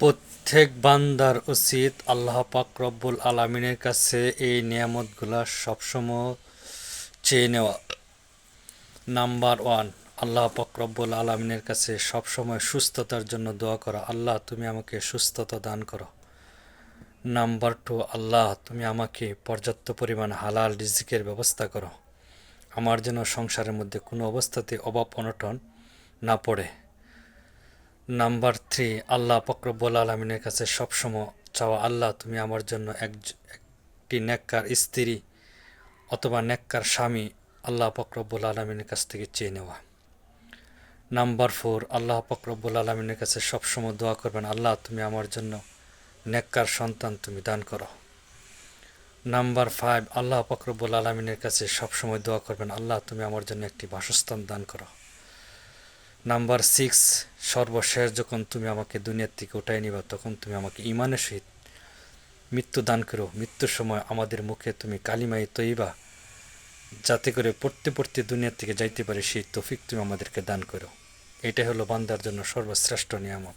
প্রত্যেক বান্দার উচিত আল্লাহ পাক রব্বুল আলামিনের কাছে এই নিয়ামতগুলা সবসময় চেয়ে নেওয়া। নাম্বার ওয়ান, আল্লাহ পাক রব্বুল আলামিনের কাছে সবসময় সুস্থতার জন্য দোয়া করা, আল্লাহ তুমি আমাকে সুস্থতা দান করো। নাম্বার টু, আল্লাহ তুমি আমাকে পর্যাপ্ত পরিমাণ হালাল রিজিকের ব্যবস্থা করো, আমার যেন সংসারের মধ্যে কোনো অবস্থাতে অভাব অনটন না পড়ে। নাম্বার থ্রি, আল্লাহ পাক রব্বুল আলামিনের কাছে সবসময় চাওয়া, আল্লাহ তুমি আমার জন্য একটি নেককার স্ত্রী অথবা নেককার স্বামী আল্লাহ পাক রব্বুল আলামিনের কাছ থেকে চেয়ে নেওয়া। নাম্বার ফোর, আল্লাহ পাক রব্বুল আলামিনের কাছে সবসময় দোয়া করবেন, আল্লাহ তুমি আমার জন্য নেককার সন্তান তুমি দান করো। নাম্বার ফাইভ, আল্লাহ পাক রব্বুল আলামিনের কাছে সবসময় দোয়া করবেন, আল্লাহ তুমি আমার জন্য একটি বাসস্থান দান করো। নাম্বার সিক্স, সর্বশেষ যখন তুমি আমাকে দুনিয়ার থেকে উঠাই নিবা তখন তুমি আমাকে ইমানের সহিত মৃত্যু দান করো। মৃত্যুর সময় আমাদের মুখে তুমি কালিমায়ে তৈবা যাতে করে পড়তে পড়তে দুনিয়ার থেকে যাইতে পারে সেই তৌফিক তুমি আমাদেরকে দান করো। এটাই হলো বান্দার জন্য সর্বশ্রেষ্ঠ নিয়ামত।